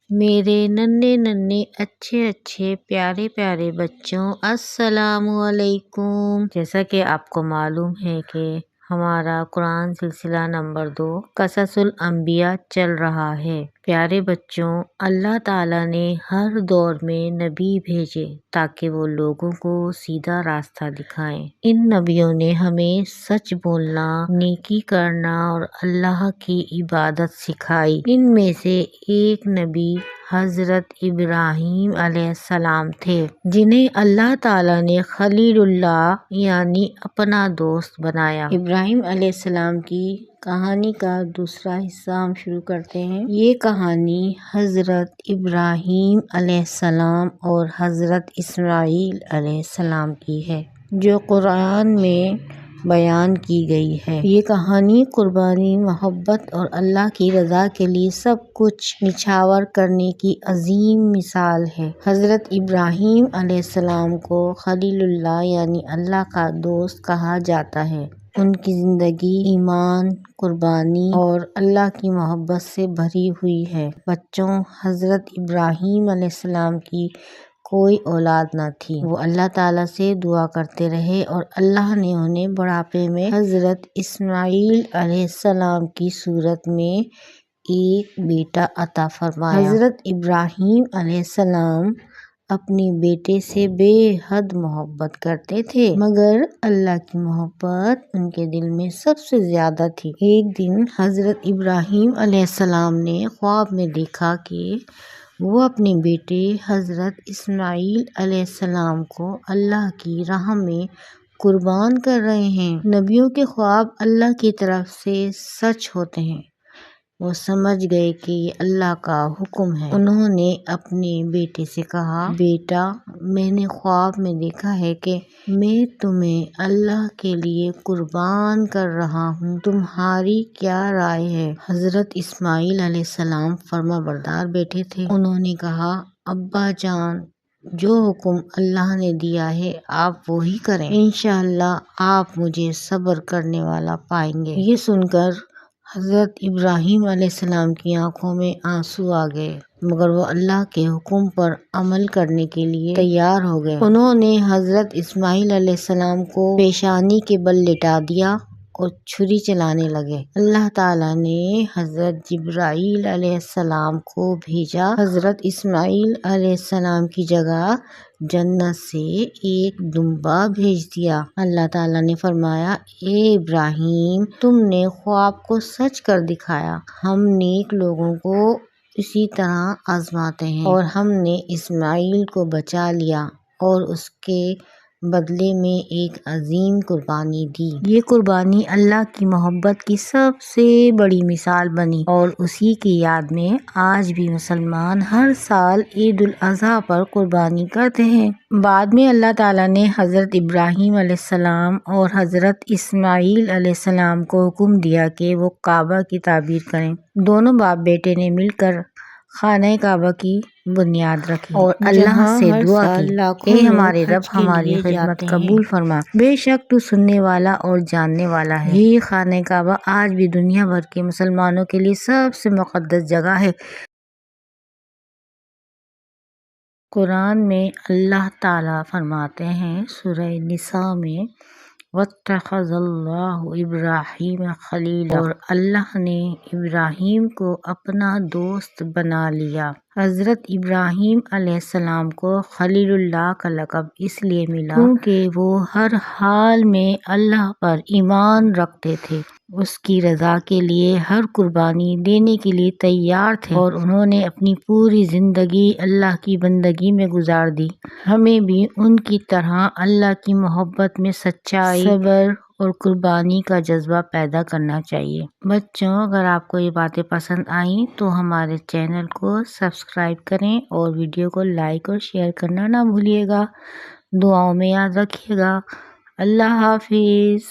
میرے ننھے ننھے اچھے اچھے پیارے پیارے بچوں، السلام علیکم۔ جیسا کہ آپ کو معلوم ہے کہ ہمارا قرآن سلسلہ نمبر 2 قصص الانبیاء چل رہا ہے۔ پیارے بچوں، اللہ تعالیٰ نے ہر دور میں نبی بھیجے تاکہ وہ لوگوں کو سیدھا راستہ دکھائیں۔ ان نبیوں نے ہمیں سچ بولنا، نیکی کرنا اور اللہ کی عبادت سکھائی۔ ان میں سے ایک نبی حضرت ابراہیم علیہ السلام تھے، جنہیں اللہ تعالیٰ نے خلیل اللہ یعنی اپنا دوست بنایا۔ ابراہیم علیہ السلام کی کہانی کا دوسرا حصہ ہم شروع کرتے ہیں۔ یہ کہانی حضرت ابراہیم علیہ السلام اور حضرت اسماعیل علیہ السلام کی ہے، جو قرآن میں بیان کی گئی ہے۔ یہ کہانی قربانی، محبت اور اللہ کی رضا کے لیے سب کچھ نچھاور کرنے کی عظیم مثال ہے۔ حضرت ابراہیم علیہ السلام کو خلیل اللہ یعنی اللہ کا دوست کہا جاتا ہے۔ ان کی زندگی ایمان، قربانی اور اللہ کی محبت سے بھری ہوئی ہے۔ بچوں، حضرت ابراہیم علیہ السلام کی کوئی اولاد نہ تھی۔ وہ اللہ تعالیٰ سے دعا کرتے رہے اور اللہ نے انہیں بڑھاپے میں حضرت اسماعیل علیہ السلام کی صورت میں ایک بیٹا عطا فرمایا۔ حضرت ابراہیم علیہ السلام اپنے بیٹے سے بے حد محبت کرتے تھے، مگر اللہ کی محبت ان کے دل میں سب سے زیادہ تھی۔ ایک دن حضرت ابراہیم علیہ السلام نے خواب میں دیکھا کہ وہ اپنے بیٹے حضرت اسماعیل علیہ السلام کو اللہ کی راہ میں قربان کر رہے ہیں۔ نبیوں کے خواب اللہ کی طرف سے سچ ہوتے ہیں۔ وہ سمجھ گئے کہ یہ اللہ کا حکم ہے۔ انہوں نے اپنے بیٹے سے کہا، بیٹا، میں نے خواب میں دیکھا ہے کہ میں تمہیں اللہ کے لیے قربان کر رہا ہوں، تمہاری کیا رائے ہے؟ حضرت اسماعیل علیہ السلام فرما بردار بیٹے تھے۔ انہوں نے کہا، ابا جان، جو حکم اللہ نے دیا ہے آپ وہی کریں، انشاءاللہ آپ مجھے صبر کرنے والا پائیں گے۔ یہ سن کر حضرت ابراہیم علیہ السلام کی آنکھوں میں آنسو آ گئے، مگر وہ اللہ کے حکم پر عمل کرنے کے لیے تیار ہو گئے۔ انہوں نے حضرت اسماعیل علیہ السلام کو پیشانی کے بل لٹا دیا اور چھری چلانے لگے۔ اللہ تعالیٰ نے حضرت جبرائیل علیہ السلام کو بھیجا۔ حضرت اسماعیل علیہ السلام کی جگہ جنت سے ایک دمبا بھیج دیا۔ اللہ تعالیٰ نے فرمایا، اے ابراہیم، تم نے خواب کو سچ کر دکھایا۔ ہم نیک لوگوں کو اسی طرح آزماتے ہیں، اور ہم نے اسماعیل کو بچا لیا اور اس کے بدلے میں ایک عظیم قربانی دی۔ یہ قربانی اللہ کی محبت کی سب سے بڑی مثال بنی، اور اسی کی یاد میں آج بھی مسلمان ہر سال عید الاضحیٰ پر قربانی کرتے ہیں۔ بعد میں اللہ تعالیٰ نے حضرت ابراہیم علیہ السلام اور حضرت اسماعیل علیہ السلام کو حکم دیا کہ وہ کعبہ کی تعمیر کریں۔ دونوں باپ بیٹے نے مل کر خانہ کعبہ کی بنیاد رکھی اور اللہ سے دعا کی، اے ہمارے رب، ہماری خدمت قبول فرما، بے شک تو سننے والا اور جاننے والا ہے۔ یہ خانہ کعبہ آج بھی دنیا بھر کے مسلمانوں کے لیے سب سے مقدس جگہ ہے۔ قرآن میں اللہ تعالیٰ فرماتے ہیں سورہ نساء میں، وَاتَّخَذَ اللَّهُ إِبْرَاهِيمَ خَلِيلًا، اور اللہ نے ابراہیم کو اپنا دوست بنا لیا۔ حضرت ابراہیم علیہ السلام کو خلیل اللہ کا لقب اس لیے ملا کیونکہ وہ ہر حال میں اللہ پر ایمان رکھتے تھے، اس کی رضا کے لیے ہر قربانی دینے کے لیے تیار تھے، اور انہوں نے اپنی پوری زندگی اللہ کی بندگی میں گزار دی۔ ہمیں بھی ان کی طرح اللہ کی محبت میں سچائی، صبر اور قربانی کا جذبہ پیدا کرنا چاہیے۔ بچوں، اگر آپ کو یہ باتیں پسند آئیں تو ہمارے چینل کو سبسکرائب کریں اور ویڈیو کو لائک اور شیئر کرنا نہ بھولیے گا۔ دعاؤں میں یاد رکھیے گا۔ اللہ حافظ۔